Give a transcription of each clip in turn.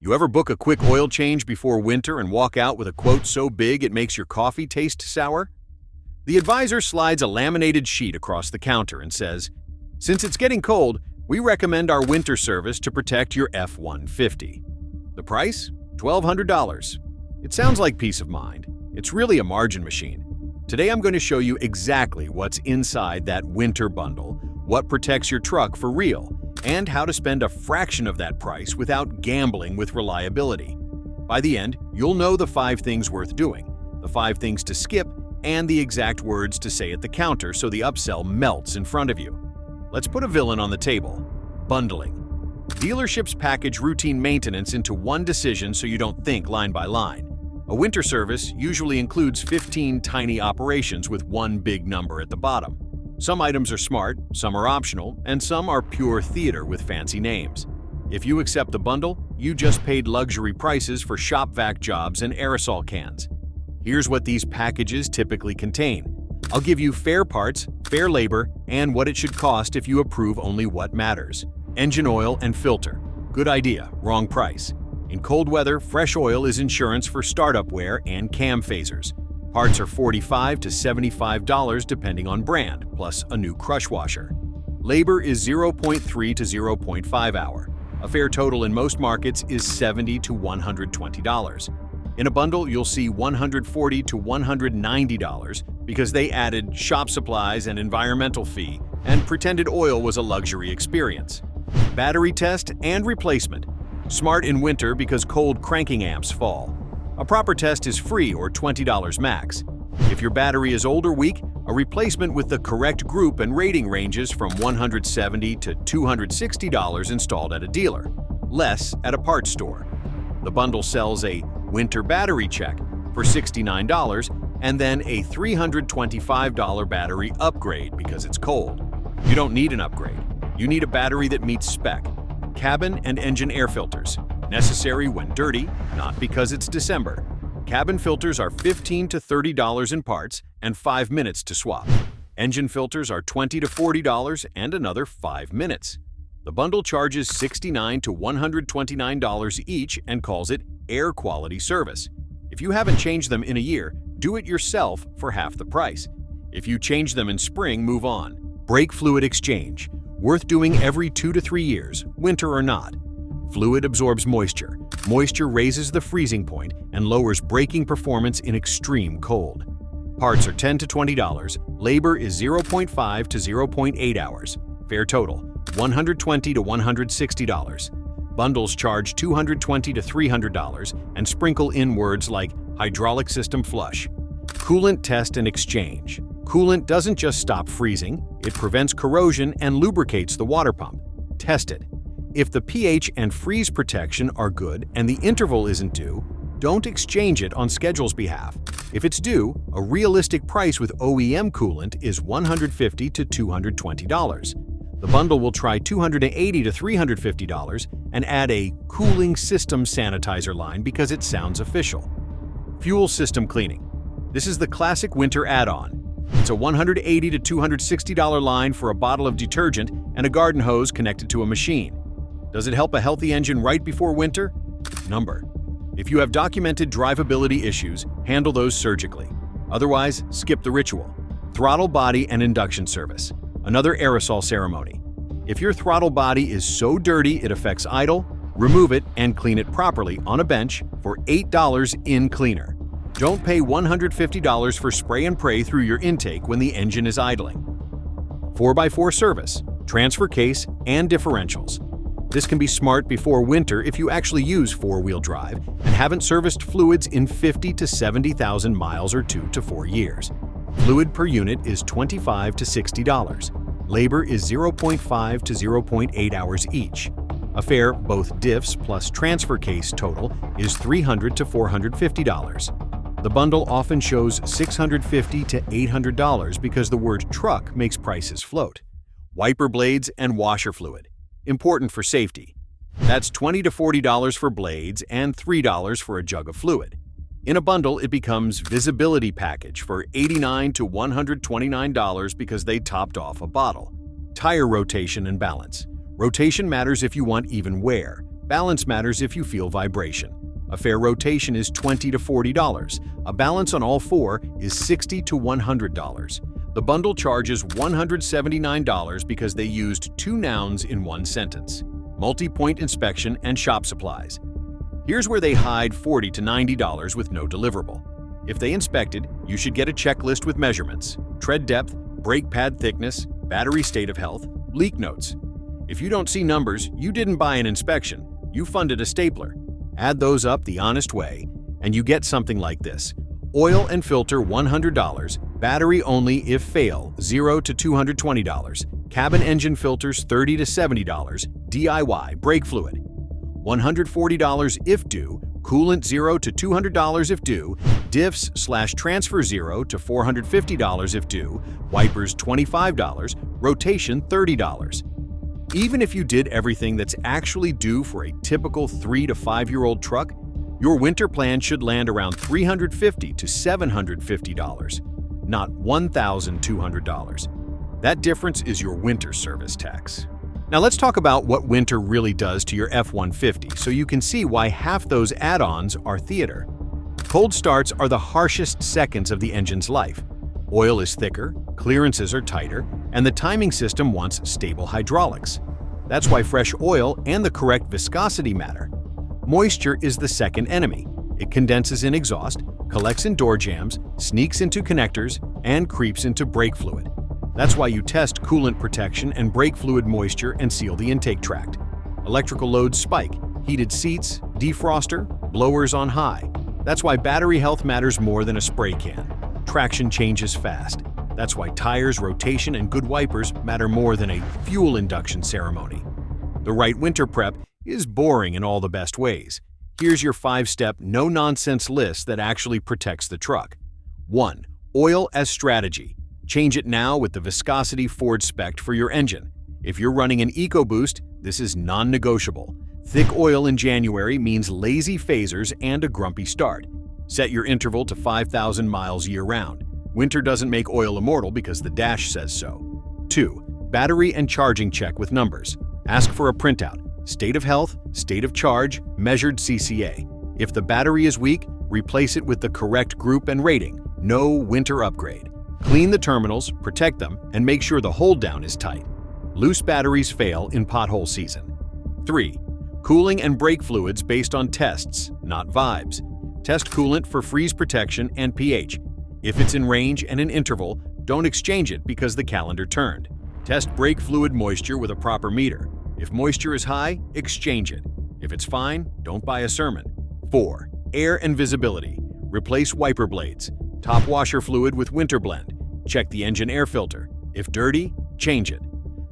You ever book a quick oil change before winter and walk out with a quote so big it makes your coffee taste sour? The advisor slides a laminated sheet across the counter and says, "Since it's getting cold, we recommend our winter service to protect your F-150. The price? $1,200. It sounds like peace of mind. It's really a margin machine. Today I'm going to show you exactly what's inside that winter bundle, what protects your truck for real, and how to spend a fraction of that price without gambling with reliability. By the end, you'll know the 5 things worth doing, the 5 things to skip, and the exact words to say at the counter so the upsell melts in front of you. Let's put a villain on the table. Bundling. Dealerships package routine maintenance into one decision so you don't think line by line. A winter service usually includes 15 tiny operations with one big number at the bottom. Some items are smart, some are optional, and some are pure theater with fancy names. If you accept the bundle, you just paid luxury prices for shop vac jobs and aerosol cans. Here's what these packages typically contain. I'll give you fair parts, fair labor, and what it should cost if you approve only what matters. Engine oil and filter. Good idea, wrong price. In cold weather, fresh oil is insurance for startup wear and cam phasers. Parts are $45 to $75 depending on brand, plus a new crush washer. Labor is 0.3 to 0.5 hour. A fair total in most markets is $70 to $120. In a bundle, you'll see $140 to $190 because they added shop supplies and environmental fee and pretended oil was a luxury experience. Battery test and replacement. Smart in winter because cold cranking amps fall. A proper test is free or $20 max. If your battery is old or weak, a replacement with the correct group and rating ranges from $170 to $260 installed at a dealer, less at a parts store. The bundle sells a winter battery check for $69 and then a $325 battery upgrade because it's cold. You don't need an upgrade. You need a battery that meets spec. Cabin and engine air filters. Necessary when dirty, not because it's December. Cabin filters are $15 to $30 in parts and 5 minutes to swap. Engine filters are $20 to $40 and another 5 minutes. The bundle charges $69 to $129 each and calls it air quality service. If you haven't changed them in a year, do it yourself for half the price. If you change them in spring, move on. Brake fluid exchange. Worth doing every 2 to 3 years, winter or not. Fluid absorbs moisture. Moisture raises the freezing point and lowers braking performance in extreme cold. Parts are $10 to $20. Labor is 0.5 to 0.8 hours. Fair total, $120 to $160. Bundles charge $220 to $300 and sprinkle in words like hydraulic system flush. Coolant test and exchange. Coolant doesn't just stop freezing, it prevents corrosion and lubricates the water pump. Test it. If the pH and freeze protection are good and the interval isn't due, don't exchange it on schedule's behalf. If it's due, a realistic price with OEM coolant is $150 to $220. The bundle will try $280 to $350 and add a cooling system sanitizer line because it sounds official. Fuel system cleaning. This is the classic winter add-on. It's a $180 to $260 line for a bottle of detergent and a garden hose connected to a machine. Does it help a healthy engine right before winter? Number. If you have documented drivability issues, handle those surgically. Otherwise, skip the ritual. Throttle body and induction service. Another aerosol ceremony. If your throttle body is so dirty it affects idle, remove it and clean it properly on a bench for $8 in cleaner. Don't pay $150 for spray and pray through your intake when the engine is idling. 4x4 service, transfer case, and differentials. This can be smart before winter if you actually use 4-wheel drive and haven't serviced fluids in 50 to 70,000 miles or 2 to 4 years. Fluid per unit is $25 to $60. Labor is 0.5 to 0.8 hours each. A fair, both diffs plus transfer case total is $300 to $450. The bundle often shows $650 to $800 because the word truck makes prices float. Wiper blades and washer fluid. Important for safety. That's $20 to $40 for blades and $3 for a jug of fluid. In a bundle, it becomes visibility package for $89 to $129 because they topped off a bottle. Tire rotation and balance. Rotation matters if you want even wear. Balance matters if you feel vibration. A fair rotation is $20 to $40. A balance on all four is $60 to $100. The bundle charges $179 because they used two nouns in one sentence: multi-point inspection and shop supplies. Here's where they hide $40 to $90 with no deliverable. If they inspected, you should get a checklist with measurements: tread depth, brake pad thickness, battery state of health, leak notes. If you don't see numbers, you didn't buy an inspection, you funded a stapler. Add those up the honest way, and you get something like this: oil and filter $100, battery only if fail $0 to $220, cabin engine filters $30 to $70, DIY brake fluid $140 if due, coolant $0 to $200 if due, diffs/transfer $0 to $450 if due, wipers $25, rotation $30. Even if you did everything that's actually due for a typical 3 to 5-year-old truck, your winter plan should land around $350 to $750, not $1,200. That difference is your winter service tax. Now let's talk about what winter really does to your F-150 so you can see why half those add-ons are theater. Cold starts are the harshest seconds of the engine's life. Oil is thicker, clearances are tighter, and the timing system wants stable hydraulics. That's why fresh oil and the correct viscosity matter. Moisture is the second enemy. It condenses in exhaust, collects in door jambs, sneaks into connectors, and creeps into brake fluid. That's why you test coolant protection and brake fluid moisture and seal the intake tract. Electrical loads spike, heated seats, defroster, blowers on high. That's why battery health matters more than a spray can. Traction changes fast. That's why tires, rotation, and good wipers matter more than a fuel induction ceremony. The right winter prep is boring in all the best ways. Here's your 5-step, no-nonsense list that actually protects the truck. 1. Oil as strategy. Change it now with the viscosity Ford spec'd for your engine. If you're running an EcoBoost, this is non-negotiable. Thick oil in January means lazy phasers and a grumpy start. Set your interval to 5,000 miles year-round. Winter doesn't make oil immortal because the dash says so. 2. Battery and charging check with numbers. Ask for a printout. State of health, state of charge, measured CCA. If the battery is weak, replace it with the correct group and rating. No winter upgrade. Clean the terminals, protect them, and make sure the hold down is tight. Loose batteries fail in pothole season. 3. Cooling and brake fluids based on tests, not vibes. Test coolant for freeze protection and pH. If it's in range and an interval, don't exchange it because the calendar turned. Test brake fluid moisture with a proper meter. If moisture is high, exchange it. If it's fine, don't buy a sermon. 4. Air and visibility. Replace wiper blades. Top washer fluid with winter blend. Check the engine air filter. If dirty, change it.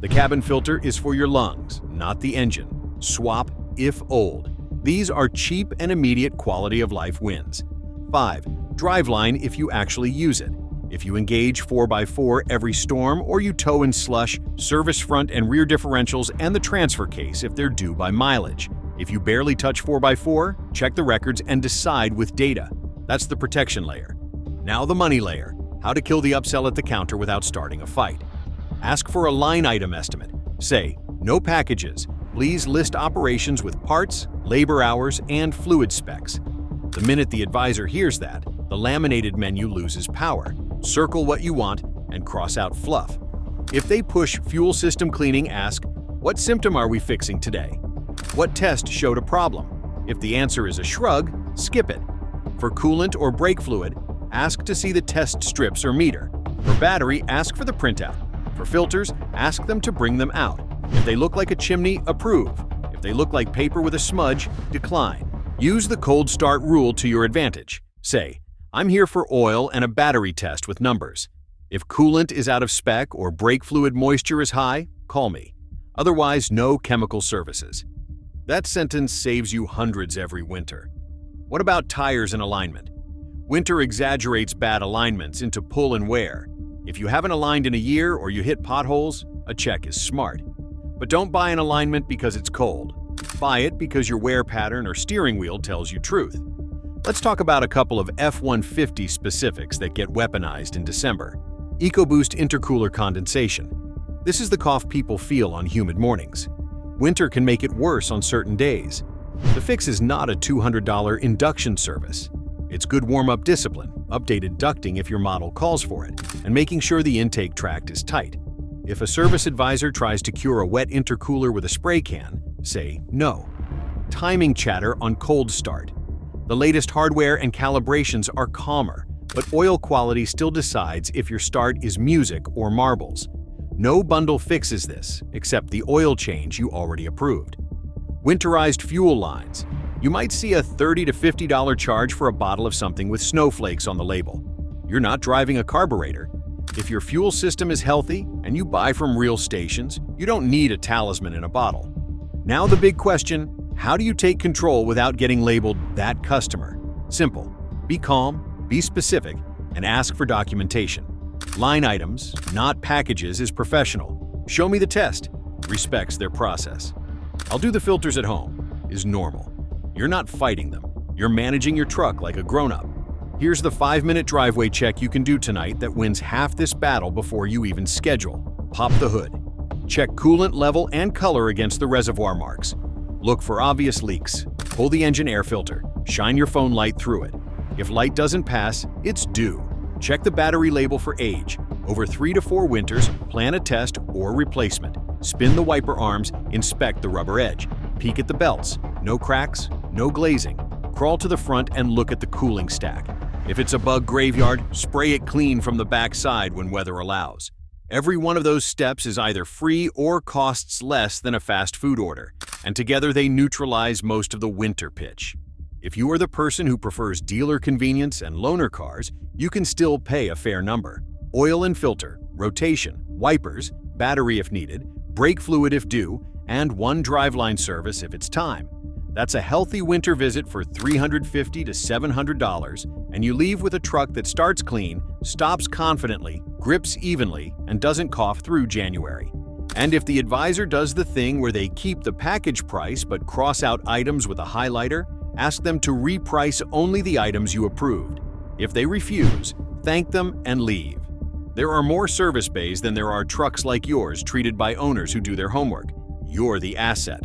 The cabin filter is for your lungs, not the engine. Swap if old. These are cheap and immediate quality of life wins. 5. Driveline if you actually use it. If you engage 4x4 every storm or you tow in slush, service front and rear differentials and the transfer case if they're due by mileage. If you barely touch 4x4, check the records and decide with data. That's the protection layer. Now the money layer. How to kill the upsell at the counter without starting a fight. Ask for a line item estimate. Say, no packages. Please list operations with parts, labor hours, and fluid specs. The minute the advisor hears that, the laminated menu loses power. Circle what you want and cross out fluff. If they push fuel system cleaning, ask, what symptom are we fixing today? What test showed a problem? If the answer is a shrug, skip it. For coolant or brake fluid, ask to see the test strips or meter. For battery, ask for the printout. For filters, ask them to bring them out. If they look like a chimney, approve. If they look like paper with a smudge, decline. Use the cold start rule to your advantage. Say, I'm here for oil and a battery test with numbers. If coolant is out of spec or brake fluid moisture is high, call me. Otherwise, no chemical services. That sentence saves you hundreds every winter. What about tires and alignment? Winter exaggerates bad alignments into pull and wear. If you haven't aligned in a year or you hit potholes, a check is smart. But don't buy an alignment because it's cold. Buy it because your wear pattern or steering wheel tells you truth. Let's talk about a couple of F-150 specifics that get weaponized in December. EcoBoost intercooler condensation. This is the cough people feel on humid mornings. Winter can make it worse on certain days. The fix is not a $200 induction service. It's good warm-up discipline, updated ducting if your model calls for it, and making sure the intake tract is tight. If a service advisor tries to cure a wet intercooler with a spray can, say no. Timing chatter on cold start. The latest hardware and calibrations are calmer, but oil quality still decides if your start is music or marbles. No bundle fixes this, except the oil change you already approved. Winterized fuel lines. You might see a $30 to $50 charge for a bottle of something with snowflakes on the label. You're not driving a carburetor. If your fuel system is healthy and you buy from real stations, you don't need a talisman in a bottle. Now the big question, how do you take control without getting labeled that customer? Simple. Be calm, be specific, and ask for documentation. Line items, not packages, is professional. Show me the test. Respects their process. I'll do the filters at home is normal. You're not fighting them. You're managing your truck like a grown-up. Here's the 5-minute driveway check you can do tonight that wins half this battle before you even schedule. Pop the hood. Check coolant level and color against the reservoir marks. Look for obvious leaks. Pull the engine air filter. Shine your phone light through it. If light doesn't pass, it's due. Check the battery label for age. Over 3 to 4 winters, plan a test or replacement. Spin the wiper arms, inspect the rubber edge. Peek at the belts. No cracks, no glazing. Crawl to the front and look at the cooling stack. If it's a bug graveyard, spray it clean from the back side when weather allows. Every one of those steps is either free or costs less than a fast food order, and together they neutralize most of the winter pitch. If you are the person who prefers dealer convenience and loaner cars, you can still pay a fair number. Oil and filter, rotation, wipers, battery if needed, brake fluid if due, and one driveline service if it's time. That's a healthy winter visit for $350 to $700, and you leave with a truck that starts clean, stops confidently, grips evenly, and doesn't cough through January. And if the advisor does the thing where they keep the package price but cross out items with a highlighter, ask them to reprice only the items you approved. If they refuse, thank them and leave. There are more service bays than there are trucks like yours treated by owners who do their homework. You're the asset.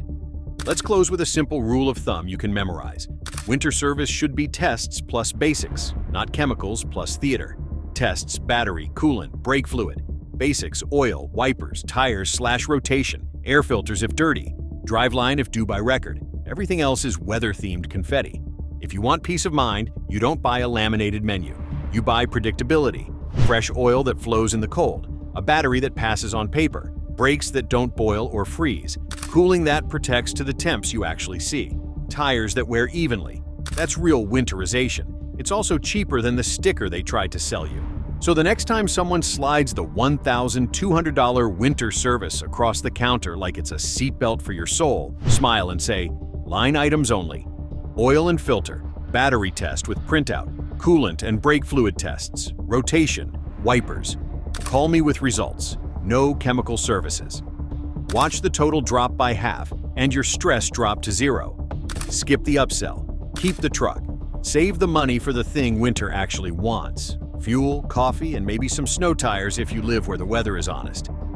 Let's close with a simple rule of thumb you can memorize. Winter service should be tests plus basics, not chemicals plus theater. Tests, battery, coolant, brake fluid. Basics, oil, wipers, tires/rotation, air filters if dirty, driveline if due by record. Everything else is weather-themed confetti. If you want peace of mind, you don't buy a laminated menu. You buy predictability, fresh oil that flows in the cold, a battery that passes on paper, brakes that don't boil or freeze, cooling that protects to the temps you actually see, tires that wear evenly. That's real winterization. It's also cheaper than the sticker they tried to sell you. So the next time someone slides the $1,200 winter service across the counter like it's a seatbelt for your soul, smile and say, line items only. Oil and filter, battery test with printout, coolant and brake fluid tests, rotation, wipers. Call me with results. No chemical services. Watch the total drop by half and your stress drop to zero. Skip the upsell. Keep the truck. Save the money for the thing winter actually wants. Fuel, coffee, and maybe some snow tires if you live where the weather is honest.